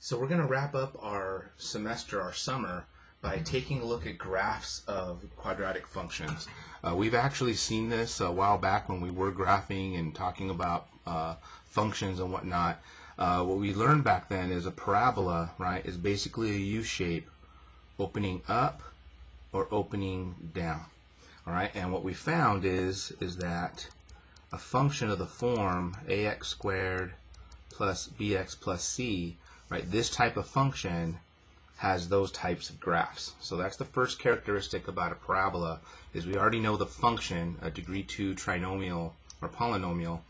So we're going to wrap up our semester, our summer, by taking a look at graphs of quadratic functions. We've actually seen this a while back when we were graphing and talking about functions and whatnot. What we learned back then is a parabola, right, is basically a U-shape opening up or opening down. All right, and what we found is that a function of the form ax squared plus bx plus c, right, this type of function has those types of graphs. So that's the first characteristic about a parabola, is we already know the function, a degree 2 trinomial or polynomial,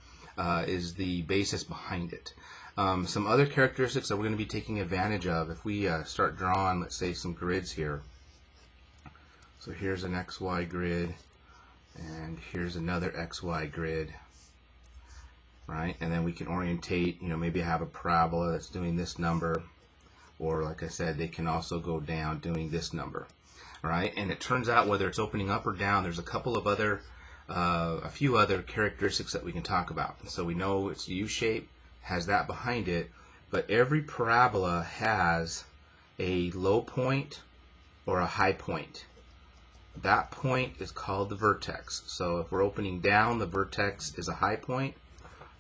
is the basis behind it. Some other characteristics that we're going to be taking advantage of if we start drawing, let's say, some grids here. So here's an XY grid, and here's another XY grid, right? And then we can orientate, maybe have a parabola that's doing this number, or like I said, they can also go down doing this number, all right? And it turns out whether it's opening up or down, there's a couple of other, a few other characteristics that we can talk about. So we know it's U-shape, has that behind it, but every parabola has a low point or a high point. That point is called the vertex. So if we're opening down, the vertex is a high point.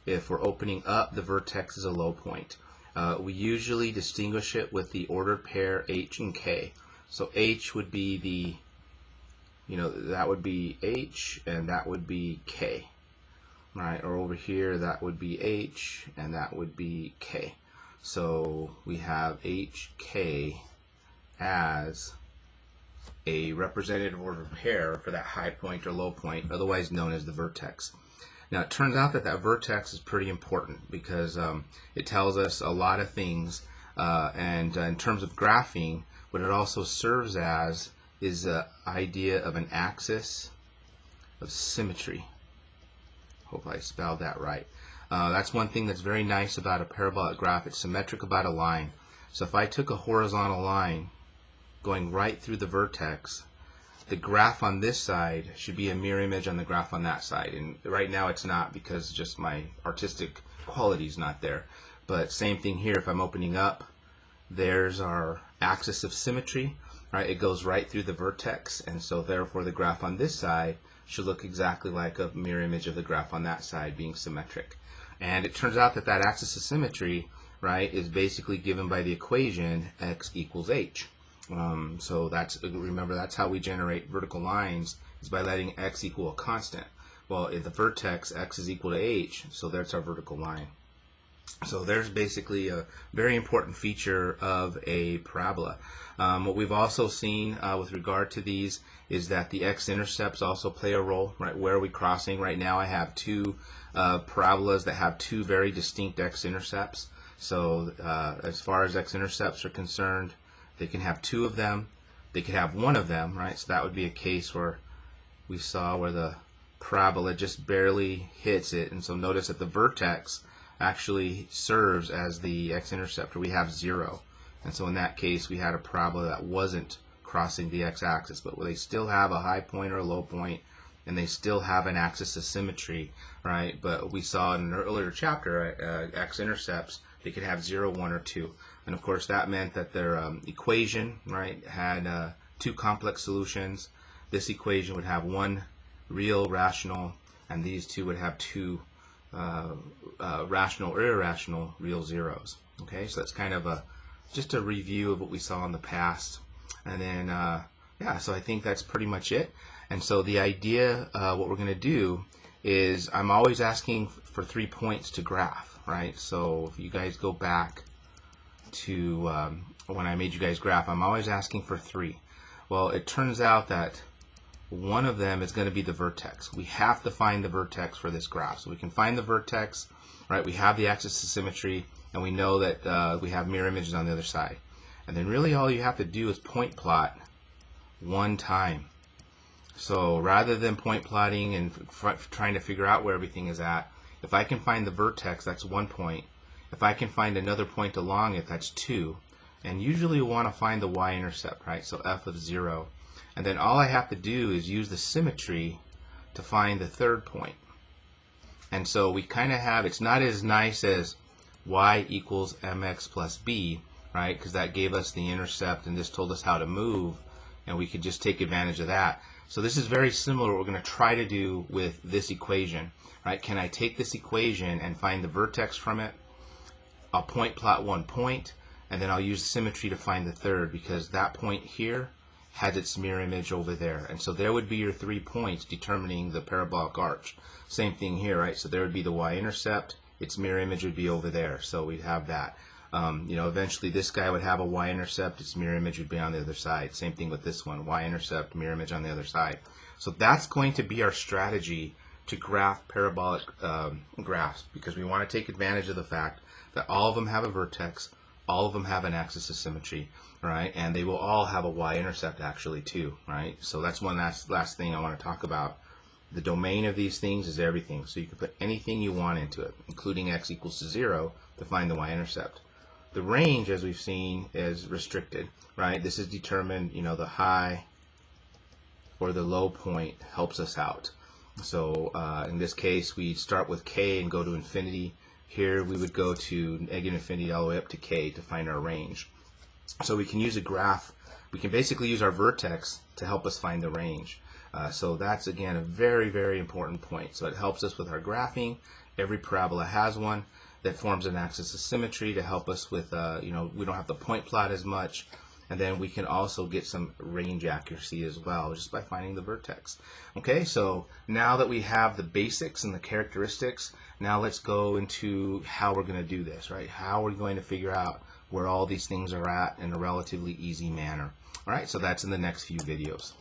If we're opening up, the vertex is a low point. We usually distinguish it with the ordered pair H and K. So H would be the, that would be H and that would be K. Right? Or over here, that would be H and that would be K. So we have H, K as a representative ordered pair for that high point or low point, otherwise known as the vertex. Now it turns out that vertex is pretty important because it tells us a lot of things, and in terms of graphing, what it also serves as is the idea of an axis of symmetry. Hope I spelled that right. That's one thing that's very nice about a parabolic graph. It's symmetric about a line. So if I took a horizontal line going right through the vertex, the graph on this side should be a mirror image on the graph on that side. And right now it's not because just my artistic quality is not there. But same thing here, if I'm opening up, there's our axis of symmetry, right? It goes right through the vertex, and so therefore the graph on this side should look exactly like a mirror image of the graph on that side being symmetric. And it turns out that axis of symmetry, right, is basically given by the equation x equals h. So remember, that's how we generate vertical lines, is by letting x equal a constant. Well, if the vertex x is equal to h, so that's our vertical line. So there's basically a very important feature of a parabola. What we've also seen with regard to these is that the x-intercepts also play a role, right? Where are we crossing? Right now I have two parabolas that have two very distinct x-intercepts. So as far as x-intercepts are concerned, they can have two of them. They could have one of them, right? So that would be a case where we saw where the parabola just barely hits it. And so notice that the vertex actually serves as the x-intercept, or we have 0. And so in that case, we had a parabola that wasn't crossing the x-axis, but they still have a high point or a low point, and they still have an axis of symmetry, right? But we saw in an earlier chapter, x-intercepts, they could have 0, 1, or 2. And of course, that meant that their equation, right, had two complex solutions. This equation would have one real rational, and these two would have two rational or irrational real zeros. Okay, so that's kind of just a review of what we saw in the past. And then, yeah, so I think that's pretty much it. And so the idea, what we're going to do is I'm always asking for 3 points to graph, right? So if you guys go back to when I made you guys graph, I'm always asking for 3. Well, it turns out that one of them is going to be the vertex. We have to find the vertex for this graph. So we can find the vertex, right? We have the axis of symmetry, and we know that we have mirror images on the other side. And then really all you have to do is point plot one time. So rather than point plotting and trying to figure out where everything is at, if I can find the vertex, that's 1 point. If I can find another point along it, that's 2. And usually we want to find the y-intercept, right? So f of 0. And then all I have to do is use the symmetry to find the third point. And so we kind of have, it's not as nice as y equals mx plus b, right? Because that gave us the intercept and this told us how to move, and we could just take advantage of that. So this is very similar. What we're going to try to do with this equation, right? Can I take this equation and find the vertex from it? I'll point plot one point, and then I'll use symmetry to find the third, because that point here has its mirror image over there. And so there would be your 3 points determining the parabolic arch. Same thing here, right? So there would be the y-intercept. Its mirror image would be over there. So we'd have that. Eventually this guy would have a y-intercept. Its mirror image would be on the other side. Same thing with this one. Y-intercept, mirror image on the other side. So that's going to be our strategy to graph parabolic graphs, because we want to take advantage of the fact that all of them have a vertex, all of them have an axis of symmetry, right? And they will all have a y-intercept actually too, right? So that's one last thing I want to talk about. The domain of these things is everything. So you can put anything you want into it, including x equals to 0 to find the y-intercept. The range, as we've seen, is restricted, right? This is determined, the high or the low point helps us out. So in this case, we start with k and go to infinity. Here we would go to negative infinity all the way up to k to find our range. So we can use a graph. We can basically use our vertex to help us find the range. So that's, again, a very, very important point. So it helps us with our graphing. Every parabola has one that forms an axis of symmetry to help us with, we don't have to point plot as much. And then we can also get some range accuracy as well, just by finding the vertex. Okay, so now that we have the basics and the characteristics, now let's go into how we're going to do this, right? How we're going to figure out where all these things are at in a relatively easy manner. All right, so that's in the next few videos.